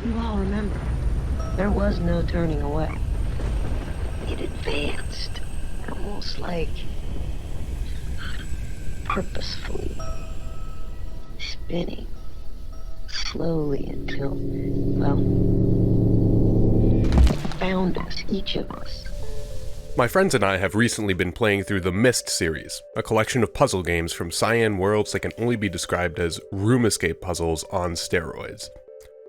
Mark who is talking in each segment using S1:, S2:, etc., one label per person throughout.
S1: You all remember, there was no turning away. It advanced, almost like purposefully, spinning slowly until, well, found us, each of us.
S2: My friends and I have recently been playing through the Myst series, a collection of puzzle games from Cyan Worlds that can only be described as room escape puzzles on steroids.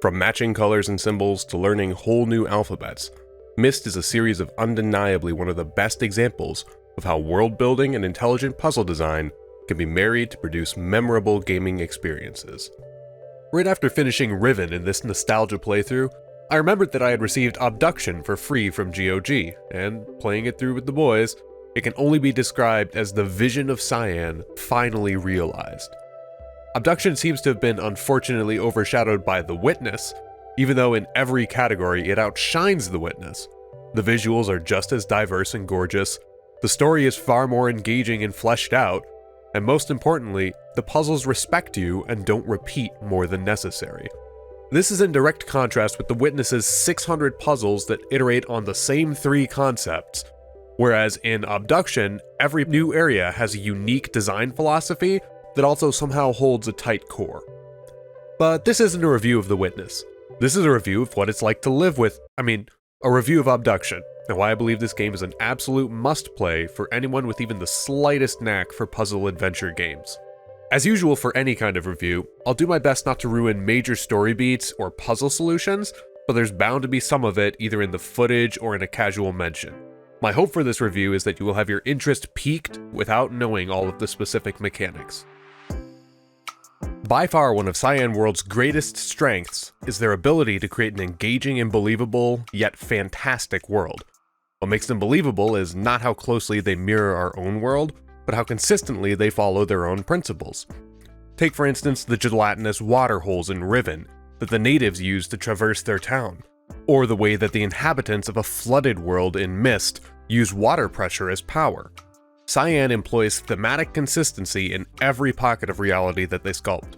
S2: From matching colors and symbols to learning whole new alphabets, Myst is a series of undeniably one of the best examples of how world building and intelligent puzzle design can be married to produce memorable gaming experiences. Right after finishing Riven in this nostalgia playthrough, I remembered that I had received Obduction for free from GOG, and playing it through with the boys, it can only be described as the vision of Cyan finally realized. Obduction seems to have been unfortunately overshadowed by The Witness, even though in every category it outshines The Witness. The visuals are just as diverse and gorgeous, the story is far more engaging and fleshed out, and most importantly, the puzzles respect you and don't repeat more than necessary. This is in direct contrast with The Witness's 600 puzzles that iterate on the same 3 concepts, whereas in Obduction, every new area has a unique design philosophy that also somehow holds a tight core. But this isn't a review of The Witness. This is a review of what it's like to live with, a review of Obduction, and why I believe this game is an absolute must-play for anyone with even the slightest knack for puzzle adventure games. As usual for any kind of review, I'll do my best not to ruin major story beats or puzzle solutions, but there's bound to be some of it either in the footage or in a casual mention. My hope for this review is that you will have your interest piqued without knowing all of the specific mechanics. By far one of Cyan Worlds' greatest strengths is their ability to create an engaging and believable, yet fantastic world. What makes them believable is not how closely they mirror our own world, but how consistently they follow their own principles. Take for instance the gelatinous water holes in Riven that the natives use to traverse their town, or the way that the inhabitants of a flooded world in Myst use water pressure as power. Cyan employs thematic consistency in every pocket of reality that they sculpt.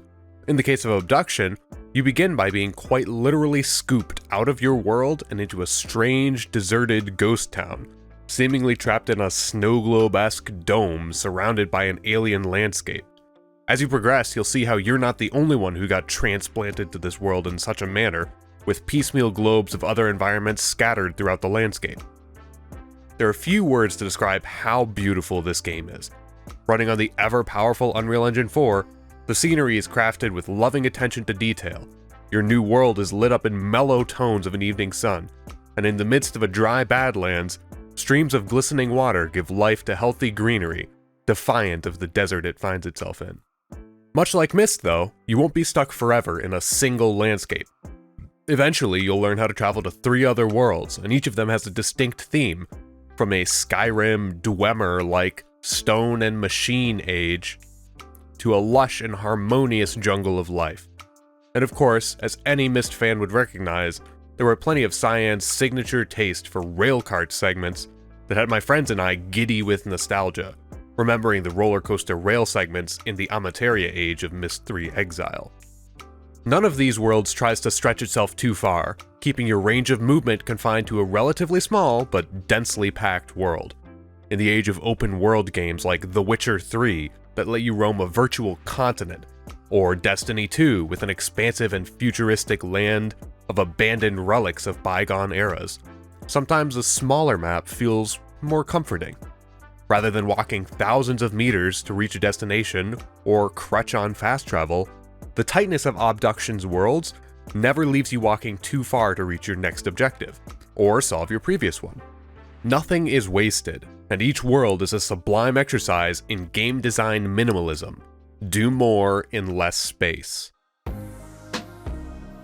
S2: In the case of Obduction, you begin by being quite literally scooped out of your world and into a strange, deserted ghost town, seemingly trapped in a snow globe-esque dome surrounded by an alien landscape. As you progress, you'll see how you're not the only one who got transplanted to this world in such a manner, with piecemeal globes of other environments scattered throughout the landscape. There are few words to describe how beautiful this game is. Running on the ever-powerful Unreal Engine 4, the scenery is crafted with loving attention to detail. Your new world is lit up in mellow tones of an evening sun, and in the midst of a dry badlands, streams of glistening water give life to healthy greenery, defiant of the desert it finds itself in. Much like Myst, though, you won't be stuck forever in a single landscape. Eventually, you'll learn how to travel to 3 other worlds, and each of them has a distinct theme, from a Skyrim Dwemer-like stone and machine age, to a lush and harmonious jungle of life. And of course, as any Myst fan would recognize, there were plenty of Cyan's signature taste for railcart segments that had my friends and I giddy with nostalgia, remembering the roller coaster rail segments in the Amateria age of Myst 3 Exile. None of these worlds tries to stretch itself too far, keeping your range of movement confined to a relatively small but densely packed world. In the age of open world games like The Witcher 3 that let you roam a virtual continent, or Destiny 2 with an expansive and futuristic land of abandoned relics of bygone eras, sometimes a smaller map feels more comforting. Rather than walking thousands of meters to reach a destination or crutch on fast travel, the tightness of Obduction's worlds never leaves you walking too far to reach your next objective, or solve your previous one. Nothing is wasted, and each world is a sublime exercise in game design minimalism. Do more in less space.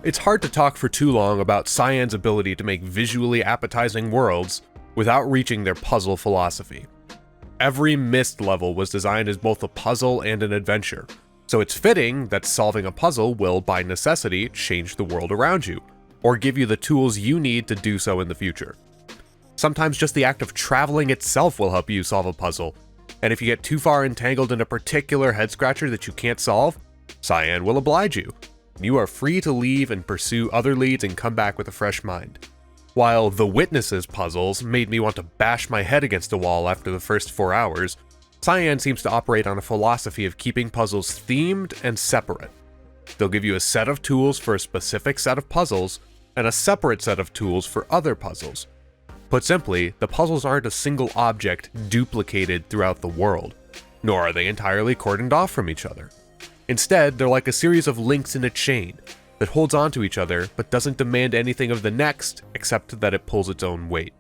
S2: It's hard to talk for too long about Cyan's ability to make visually appetizing worlds without reaching their puzzle philosophy. Every Myst level was designed as both a puzzle and an adventure, so it's fitting that solving a puzzle will, by necessity, change the world around you, or give you the tools you need to do so in the future. Sometimes just the act of traveling itself will help you solve a puzzle, and if you get too far entangled in a particular head-scratcher that you can't solve, Cyan will oblige you. You are free to leave and pursue other leads and come back with a fresh mind. While the Witnesses puzzles made me want to bash my head against a wall after the first 4 hours, Cyan seems to operate on a philosophy of keeping puzzles themed and separate. They'll give you a set of tools for a specific set of puzzles, and a separate set of tools for other puzzles. Put simply, the puzzles aren't a single object duplicated throughout the world, nor are they entirely cordoned off from each other. Instead, they're like a series of links in a chain that holds onto each other but doesn't demand anything of the next except that it pulls its own weight.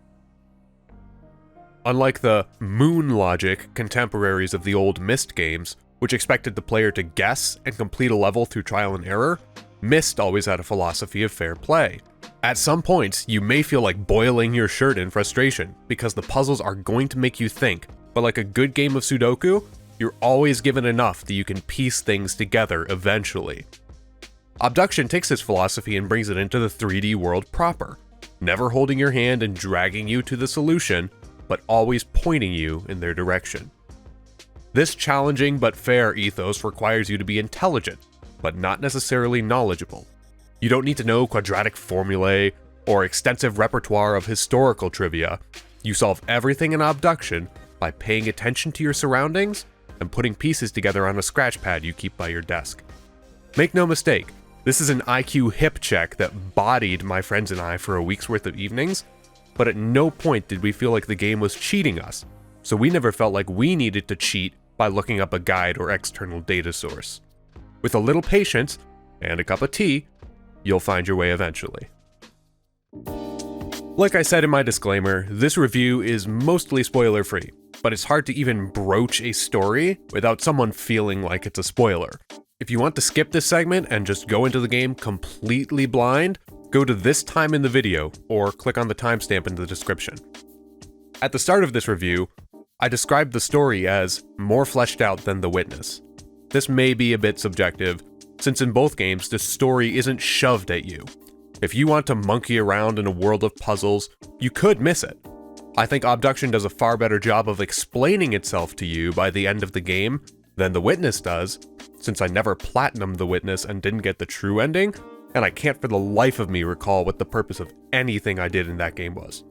S2: Unlike the moon logic contemporaries of the old Myst games, which expected the player to guess and complete a level through trial and error, Myst always had a philosophy of fair play. At some points, you may feel like boiling your shirt in frustration because the puzzles are going to make you think, but like a good game of Sudoku, you're always given enough that you can piece things together eventually. Obduction takes this philosophy and brings it into the 3D world proper, never holding your hand and dragging you to the solution, but always pointing you in their direction. This challenging but fair ethos requires you to be intelligent, but not necessarily knowledgeable. You don't need to know quadratic formulae or extensive repertoire of historical trivia. You solve everything in Obduction by paying attention to your surroundings and putting pieces together on a scratch pad you keep by your desk. Make no mistake, this is an IQ hip check that bodied my friends and I for a week's worth of evenings, but at no point did we feel like the game was cheating us, so we never felt like we needed to cheat by looking up a guide or external data source. With a little patience and a cup of tea, you'll find your way eventually. Like I said in my disclaimer, this review is mostly spoiler-free, but it's hard to even broach a story without someone feeling like it's a spoiler. If you want to skip this segment and just go into the game completely blind, go to this time in the video or click on the timestamp in the description. At the start of this review, I described the story as more fleshed out than The Witness. This may be a bit subjective, since in both games the story isn't shoved at you. If you want to monkey around in a world of puzzles, you could miss it. I think Obduction does a far better job of explaining itself to you by the end of the game than The Witness does, since I never platinumed The Witness and didn't get the true ending, and I can't for the life of me recall what the purpose of anything I did in that game was.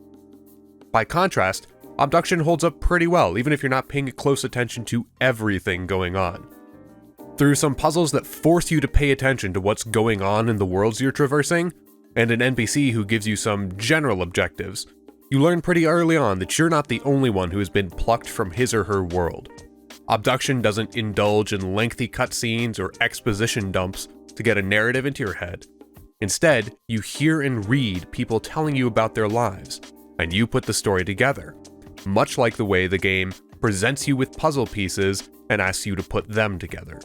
S2: By contrast, Obduction holds up pretty well, even if you're not paying close attention to everything going on. Through some puzzles that force you to pay attention to what's going on in the worlds you're traversing, and an NPC who gives you some general objectives, you learn pretty early on that you're not the only one who has been plucked from his or her world. Obduction doesn't indulge in lengthy cutscenes or exposition dumps to get a narrative into your head. Instead, you hear and read people telling you about their lives, and you put the story together, much like the way the game presents you with puzzle pieces and asks you to put them together.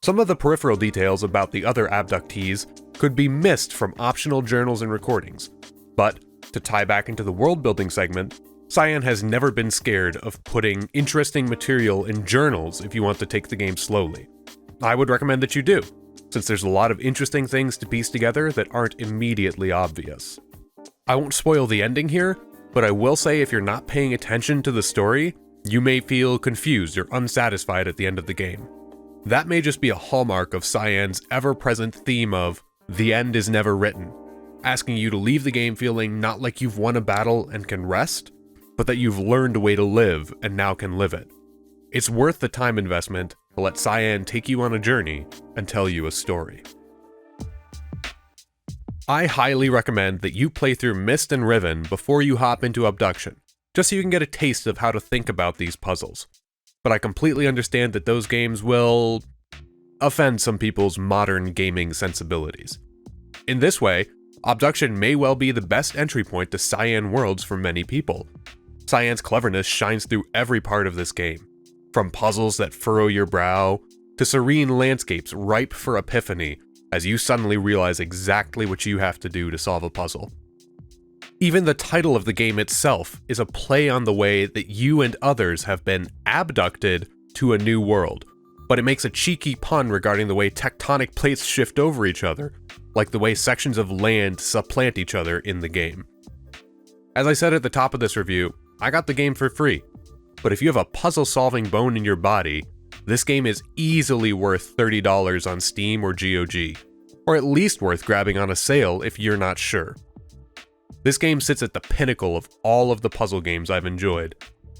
S2: Some of the peripheral details about the other abductees could be missed from optional journals and recordings, but to tie back into the world-building segment, Cyan has never been scared of putting interesting material in journals if you want to take the game slowly. I would recommend that you do, since there's a lot of interesting things to piece together that aren't immediately obvious. I won't spoil the ending here, but I will say if you're not paying attention to the story, you may feel confused or unsatisfied at the end of the game. That may just be a hallmark of Cyan's ever-present theme of the end is never written, asking you to leave the game feeling not like you've won a battle and can rest, but that you've learned a way to live and now can live it. It's worth the time investment to let Cyan take you on a journey and tell you a story. I highly recommend that you play through Myst and Riven before you hop into Obduction, just so you can get a taste of how to think about these puzzles. But I completely understand that those games will offend some people's modern gaming sensibilities. In this way, Obduction may well be the best entry point to Cyan Worlds for many people. Cyan's cleverness shines through every part of this game, from puzzles that furrow your brow, to serene landscapes ripe for epiphany as you suddenly realize exactly what you have to do to solve a puzzle. Even the title of the game itself is a play on the way that you and others have been abducted to a new world, but it makes a cheeky pun regarding the way tectonic plates shift over each other, like the way sections of land supplant each other in the game. As I said at the top of this review, I got the game for free, but if you have a puzzle-solving bone in your body, this game is easily worth $30 on Steam or GOG, or at least worth grabbing on a sale if you're not sure. This game sits at the pinnacle of all of the puzzle games I've enjoyed,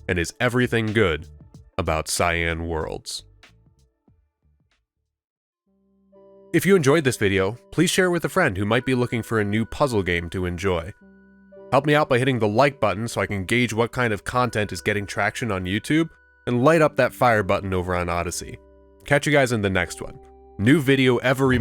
S2: and is everything good about Cyan Worlds. If you enjoyed this video, please share it with a friend who might be looking for a new puzzle game to enjoy. Help me out by hitting the like button so I can gauge what kind of content is getting traction on YouTube, and light up that fire button over on Odyssey. Catch you guys in the next one. New video every